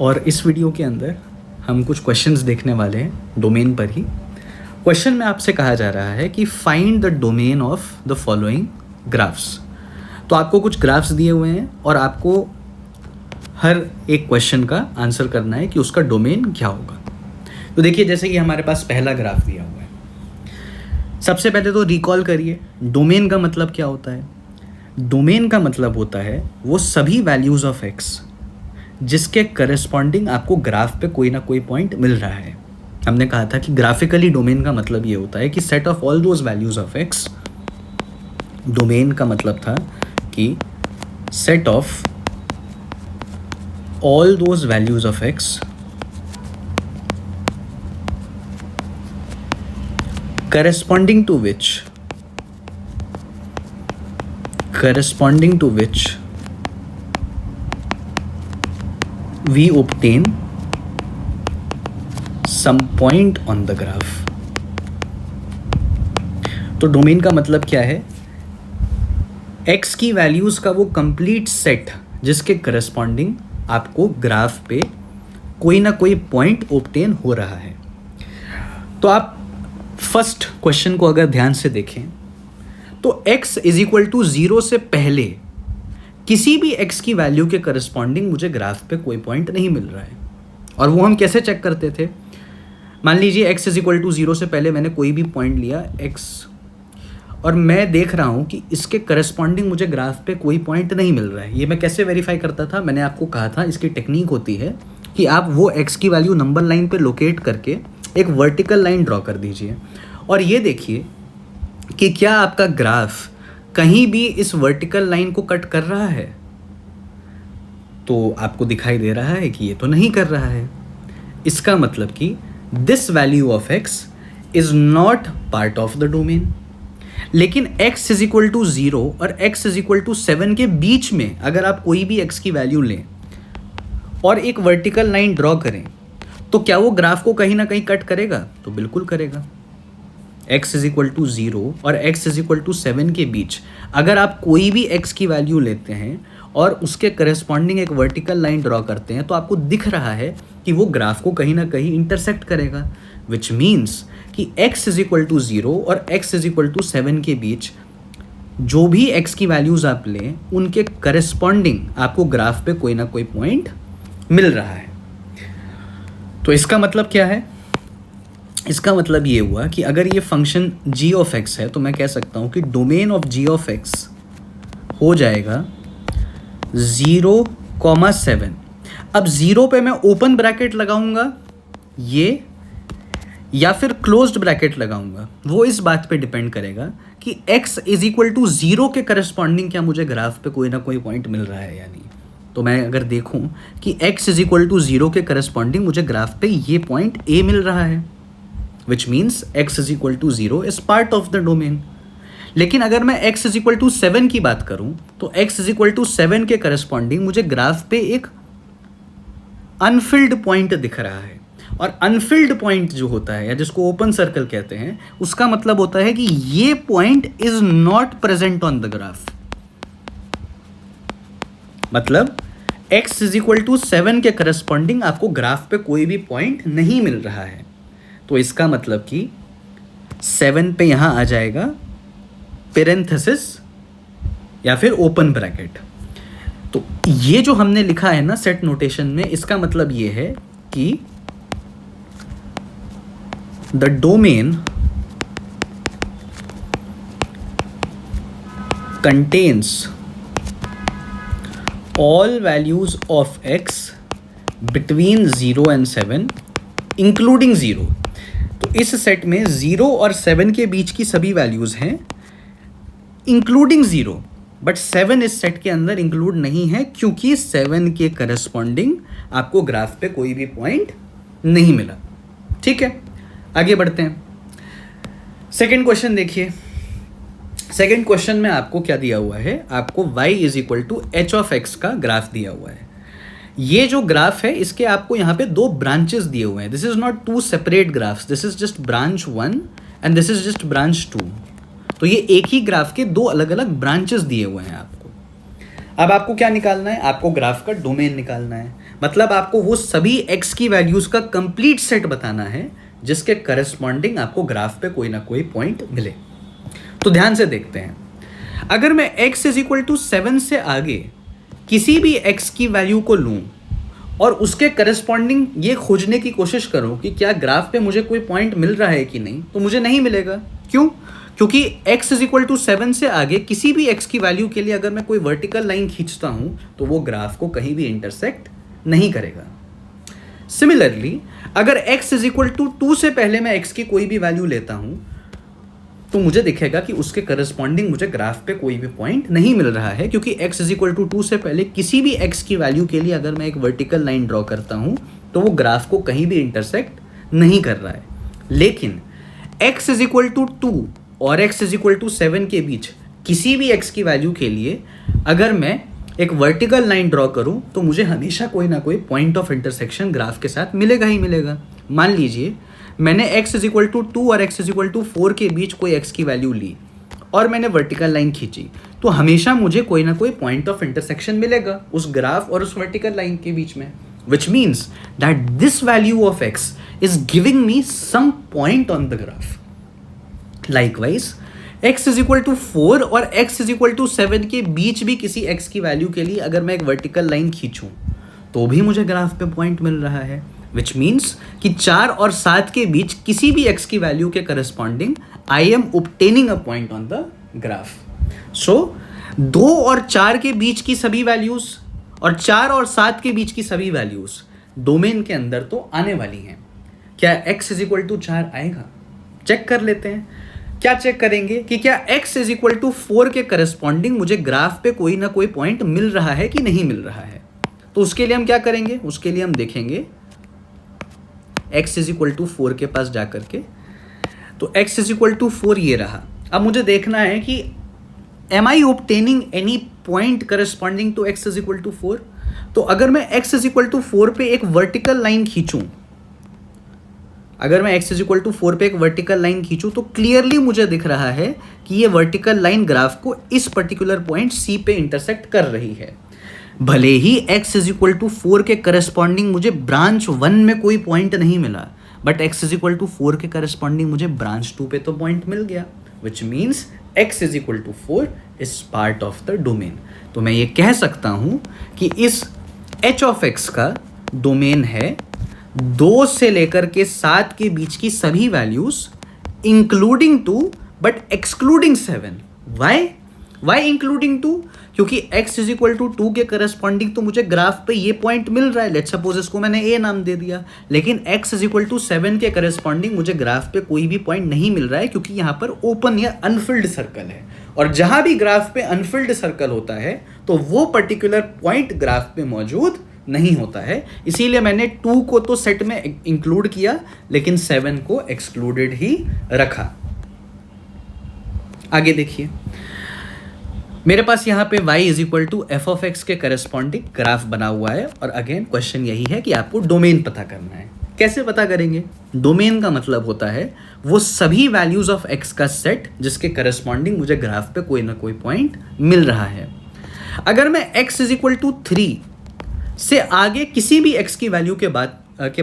और इस वीडियो के अंदर हम कुछ क्वेश्चंस देखने वाले हैं डोमेन पर ही। क्वेश्चन में आपसे कहा जा रहा है कि find the domain of the following graphs. तो आपको कुछ ग्राफ्स दिए हुए हैं और आपको हर एक क्वेश्चन का आंसर करना है कि उसका डोमेन क्या होगा। तो देखिए, जैसे कि हमारे पास पहला ग्राफ दिया हुआ है। सबसे पहले तो रिकॉल करिए, डोमेन का मतलब क्या होता है। डोमेन का मतलब होता है वो सभी वैल्यूज़ ऑफ एक्स जिसके करस्पॉन्डिंग आपको ग्राफ पे कोई ना कोई पॉइंट मिल रहा है। हमने कहा था कि ग्राफिकली डोमेन का मतलब ये होता है कि set of all those values of x. Domain का मतलब था कि set of all those values of x corresponding to which we obtain some point on the graph। तो डोमेन का मतलब क्या है, x की वैल्यूज़ का वो कंप्लीट सेट जिसके करस्पॉन्डिंग आपको ग्राफ पे कोई ना कोई पॉइंट ऑब्टेन हो रहा है। तो आप फर्स्ट क्वेश्चन को अगर ध्यान से देखें तो x इज इक्वल टू 0 से पहले किसी भी x की वैल्यू के करस्पॉन्डिंग मुझे ग्राफ पे कोई पॉइंट नहीं मिल रहा है। और वो हम कैसे चेक करते थे, मान लीजिए x इज इक्वल टू 0 से पहले मैंने कोई भी पॉइंट लिया x और मैं देख रहा हूँ कि इसके करस्पॉन्डिंग मुझे ग्राफ पे कोई पॉइंट नहीं मिल रहा है। ये मैं कैसे वेरीफाई करता था, मैंने आपको कहा था इसकी टेक्निक होती है कि आप वो x की वैल्यू नंबर लाइन पे लोकेट करके एक वर्टिकल लाइन ड्रॉ कर दीजिए और ये देखिए कि क्या आपका ग्राफ कहीं भी इस वर्टिकल लाइन को कट कर रहा है। तो आपको दिखाई दे रहा है कि ये तो नहीं कर रहा है। इसका मतलब कि this value of x is not part of the domain. लेकिन x इज इक्वल टू 0 और x इज इक्वल टू 7 के बीच में अगर आप कोई भी x की वैल्यू लें और एक वर्टिकल लाइन ड्रॉ करें तो क्या वो ग्राफ को कहीं ना कहीं कट करेगा? तो बिल्कुल करेगा। x इज इक्वल टू 0 और x इज इक्वल टू 7 के बीच अगर आप कोई भी x की वैल्यू लेते हैं और उसके करस्पॉन्डिंग एक वर्टिकल लाइन ड्रॉ करते हैं तो आपको दिख रहा है कि वो ग्राफ को कहीं ना कहीं इंटरसेक्ट करेगा, विच मीन्स कि x इज इक्वल टू 0 और x इज इक्वल टू 7 के बीच जो भी x की वैल्यूज़ आप लें उनके करस्पॉन्डिंग आपको ग्राफ पे कोई ना कोई पॉइंट मिल रहा है। तो इसका मतलब क्या है, इसका मतलब ये हुआ कि अगर ये फंक्शन g ऑफ x है तो मैं कह सकता हूँ कि domain of g of x हो जाएगा 0,7। अब 0 पे मैं ओपन ब्रैकेट लगाऊंगा ये या फिर क्लोज्ड ब्रैकेट लगाऊंगा, वो इस बात पे डिपेंड करेगा कि x इज इक्वल टू 0 के करस्पॉन्डिंग क्या मुझे ग्राफ पे कोई ना कोई पॉइंट मिल रहा है या नहीं। तो मैं अगर देखूं कि x इज इक्वल टू 0 के करस्पॉन्डिंग मुझे ग्राफ पे ये पॉइंट a मिल रहा है, which means x is equal to 0 is part of the domain. लेकिन अगर मैं x इज इक्वल टू 7 की बात करूं तो x इज इक्वल टू 7 के करस्पॉन्डिंग मुझे ग्राफ पे एक अनफिल्ड पॉइंट दिख रहा है। और अनफिल्ड पॉइंट जो होता है या जिसको ओपन सर्कल कहते हैं उसका मतलब होता है कि ये point is not present on the graph. मतलब x इज इक्वल टू 7 के करस्पॉन्डिंग आपको ग्राफ पे कोई भी पॉइंट नहीं मिल रहा है। तो इसका मतलब कि 7 पे यहाँ आ जाएगा पेरेंथेसिस या फिर ओपन ब्रैकेट। तो ये जो हमने लिखा है ना सेट नोटेशन में, इसका मतलब ये है कि the domain contains all values of x between 0 and 7 including 0। तो इस सेट में 0 और 7 के बीच की सभी वैल्यूज़ हैं इंक्लूडिंग 0, बट 7 इस सेट के अंदर इंक्लूड नहीं है क्योंकि 7 के करस्पॉन्डिंग आपको ग्राफ पे कोई भी पॉइंट नहीं मिला। ठीक है, आगे बढ़ते हैं। सेकेंड क्वेश्चन देखिए। सेकेंड क्वेश्चन में आपको क्या दिया हुआ है, आपको y is equal to h of x का ग्राफ दिया हुआ है। ये जो ग्राफ है इसके आपको यहाँ पे दो ब्रांचेस दिए हुए हैं। This is not two separate graphs, this is just branch 1 and this is just branch 2। तो ये एक ही ग्राफ के दो अलग अलग ब्रांचेस दिए हुए हैं आपको। अब आपको क्या निकालना है, आपको ग्राफ का डोमेन निकालना है। मतलब आपको वो सभी x की वैल्यूज का कंप्लीट सेट बताना है जिसके करस्पॉन्डिंग आपको ग्राफ पे कोई ना कोई पॉइंट मिले। तो ध्यान से देखते हैं, अगर मैं x इज इक्वल टू 7 से आगे किसी भी x की वैल्यू को लूं और उसके करस्पॉन्डिंग ये खोजने की कोशिश करूं कि क्या ग्राफ पे मुझे कोई पॉइंट मिल रहा है कि नहीं, तो मुझे नहीं मिलेगा। क्यों? क्योंकि x इज इक्वल टू 7 से आगे किसी भी x की वैल्यू के लिए अगर मैं कोई वर्टिकल लाइन खींचता हूं तो वो ग्राफ को कहीं भी इंटरसेक्ट नहीं करेगा। सिमिलरली अगर x इज इक्वल टू 2 से पहले मैं x की कोई भी वैल्यू लेता हूं तो मुझे दिखेगा कि उसके करस्पॉन्डिंग मुझे ग्राफ पे कोई भी पॉइंट नहीं मिल रहा है, क्योंकि x इज इक्वल टू 2 से पहले किसी भी x की वैल्यू के लिए अगर मैं एक वर्टिकल लाइन ड्रॉ करता हूं तो वो ग्राफ को कहीं भी इंटरसेक्ट नहीं कर रहा है। लेकिन x इज इक्वल टू 2 और x इज इक्वल टू 7 के बीच किसी भी x की वैल्यू के लिए अगर मैं एक वर्टिकल लाइन ड्रॉ करूं तो मुझे हमेशा कोई ना कोई पॉइंट ऑफ इंटरसेक्शन ग्राफ के साथ मिलेगा ही मिलेगा। मान लीजिए मैंने x इज इक्वल टू 2 और x इज इक्वल टू 4 के बीच कोई x की वैल्यू ली और मैंने वर्टिकल लाइन खींची, तो हमेशा मुझे कोई ना कोई पॉइंट ऑफ इंटरसेक्शन मिलेगा उस ग्राफ और उस वर्टिकल लाइन के बीच में, which means that this value of x is giving me some point on the graph. Likewise x is equal to 4 और x इज इक्वल टू 7 के बीच भी किसी x की वैल्यू के लिए अगर मैं एक वर्टिकल लाइन खींचूं तो भी मुझे ग्राफ पे पॉइंट मिल रहा है, विच मीन्स कि 4 और 7 के बीच किसी भी x की वैल्यू के corresponding I am obtaining a point on the graph. So 2 और 4 के बीच की सभी वैल्यूज और 4 और 7 के बीच की सभी वैल्यूज डोमेन के अंदर तो आने वाली हैं। क्या x इज इक्वल टू 4 आएगा? चेक कर लेते हैं। क्या चेक करेंगे कि क्या x इज इक्वल टू 4 के करस्पॉन्डिंग मुझे ग्राफ पे कोई ना कोई पॉइंट मिल रहा है कि नहीं मिल रहा है। तो उसके लिए हम क्या करेंगे, उसके लिए हम देखेंगे x इज इक्वल टू 4 के पास जाकर के, तो x इज इक्वल टू 4 ये रहा। अब मुझे देखना है कि am I obtaining any point corresponding to x is equal to 4। तो अगर मैं x इज इक्वल टू 4 पे एक वर्टिकल लाइन खींचूं, अगर मैं x इज इक्वल टू 4 पे एक वर्टिकल लाइन खींचूं तो क्लियरली मुझे दिख रहा है कि ये वर्टिकल लाइन ग्राफ को इस पर्टिकुलर पॉइंट C पे इंटरसेक्ट कर रही है। भले ही x इज इक्वल टू 4 के करस्पॉन्डिंग मुझे ब्रांच 1 में कोई पॉइंट नहीं मिला, but x is equal to 4 के करस्पॉन्डिंग मुझे ब्रांच 2 पे तो पॉइंट मिल गया, which means x is equal to 4 is part of the domain. तो मैं ये कह सकता हूं कि इस h ऑफ x का डोमेन है 2 से लेकर के 7 के बीच की सभी values including 2 but excluding 7। Why including 2? क्योंकि x इज इक्वल टू 2 के करस्पॉन्डिंग तो मुझे ग्राफ पे ये पॉइंट मिल रहा है, लेट्स सपोज इसको मैंने a नाम दे दिया, लेकिन x इज इक्वल टू 7 के करस्पॉन्डिंग मुझे ग्राफ पे कोई भी पॉइंट नहीं मिल रहा है, क्योंकि यहाँ पर ओपन या अनफिल्ड सर्कल है, और जहां भी ग्राफ पे अनफिल्ड सर्कल होता है तो वो पर्टिकुलर पॉइंट ग्राफ पे मौजूद नहीं होता है। इसीलिए मैंने 2 को तो सेट में इंक्लूड किया लेकिन 7 को एक्सक्लूडेड ही रखा। आगे देखिए, मेरे पास यहाँ पे y is equal to f of x के करस्पॉन्डिंग ग्राफ बना हुआ है, और अगेन क्वेश्चन यही है कि आपको डोमेन पता करना है। कैसे पता करेंगे? डोमेन का मतलब होता है वो सभी वैल्यूज ऑफ x का सेट जिसके करस्पॉन्डिंग मुझे ग्राफ पे कोई ना कोई पॉइंट मिल रहा है। अगर मैं x इज इक्वल टू 3 से आगे किसी भी x की वैल्यू के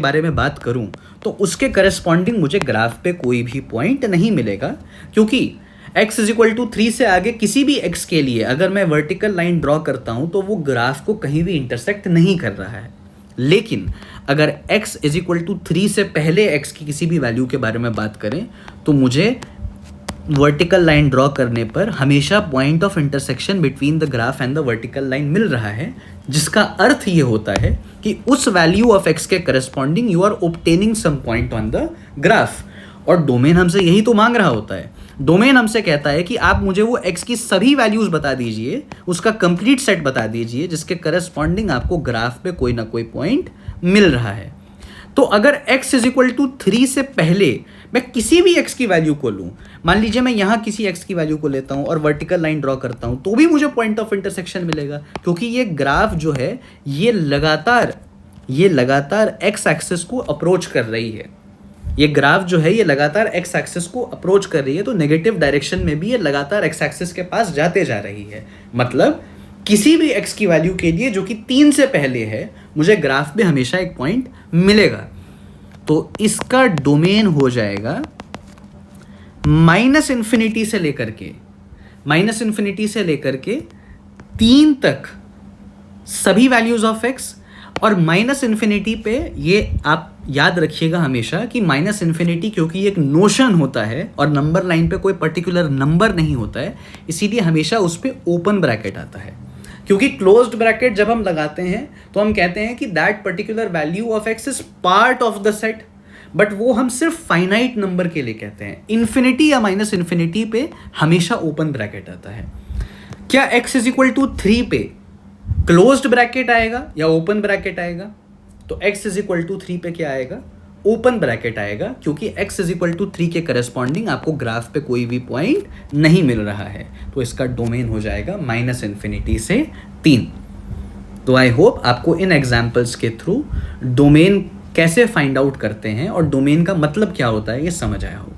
बारे में बात करूं तो उसके करस्पॉन्डिंग मुझे ग्राफ पे कोई भी पॉइंट नहीं मिलेगा, क्योंकि x इज इक्वल टू 3 से आगे किसी भी x के लिए अगर मैं वर्टिकल लाइन ड्रॉ करता हूं तो वो ग्राफ को कहीं भी इंटरसेक्ट नहीं कर रहा है। लेकिन अगर x इज इक्वल टू 3 से पहले x की किसी भी वैल्यू के बारे में बात करें तो मुझे वर्टिकल लाइन ड्रॉ करने पर हमेशा point of intersection between the graph and the vertical line मिल रहा है, जिसका अर्थ ये होता है कि उस वैल्यू ऑफ x के corresponding you are obtaining some point on the graph. और डोमेन हमसे यही तो मांग रहा होता है। डोमेन हमसे कहता है कि आप मुझे वो x की सभी वैल्यूज बता दीजिए, उसका कंप्लीट सेट बता दीजिए जिसके करस्पॉन्डिंग आपको ग्राफ पे कोई ना कोई पॉइंट मिल रहा है। तो अगर x इज इक्वल टू 3 से पहले मैं किसी भी x की वैल्यू को लूं, मान लीजिए मैं यहाँ किसी x की वैल्यू को लेता हूँ और वर्टिकल लाइन ड्रॉ करता हूँ, तो भी मुझे पॉइंट ऑफ इंटरसेक्शन मिलेगा, क्योंकि ये ग्राफ जो है ये लगातार x एक्सिस को अप्रोच कर रही है। ये ग्राफ जो है ये लगातार x एक्सिस को अप्रोच कर रही है, तो नेगेटिव डायरेक्शन में भी ये लगातार x एक्सिस के पास जाते जा रही है। मतलब किसी भी x की वैल्यू के लिए जो कि 3 से पहले है, मुझे ग्राफ में हमेशा एक पॉइंट मिलेगा। तो इसका डोमेन हो जाएगा माइनस इन्फिनिटी से लेकर के 3 तक सभी वैल्यूज ऑफ x, और माइनस इन्फिनिटी पे ये आप याद रखिएगा हमेशा कि माइनस इन्फिनिटी क्योंकि एक नोशन होता है और नंबर लाइन पे कोई पर्टिकुलर नंबर नहीं होता है, इसीलिए हमेशा उस पर ओपन ब्रैकेट आता है। क्योंकि क्लोज्ड ब्रैकेट जब हम लगाते हैं तो हम कहते हैं कि that particular value of x is part of the set, but वो हम सिर्फ फाइनाइट नंबर के लिए कहते हैं। इन्फिनिटी या माइनस इन्फिनिटी पे हमेशा ओपन ब्रैकेट आता है। क्या x इज इक्वल टू 3 पे क्लोज्ड ब्रैकेट आएगा या ओपन ब्रैकेट आएगा? तो x इज इक्वल टू 3 पे क्या आएगा? ओपन ब्रैकेट आएगा, क्योंकि x इज इक्वल टू 3 के करस्पॉन्डिंग आपको ग्राफ पे कोई भी पॉइंट नहीं मिल रहा है। तो इसका डोमेन हो जाएगा माइनस इन्फिनिटी से 3। तो आई होप आपको इन एग्जाम्पल्स के थ्रू डोमेन कैसे फाइंड आउट करते हैं और डोमेन का मतलब क्या होता है ये समझ आया होगा।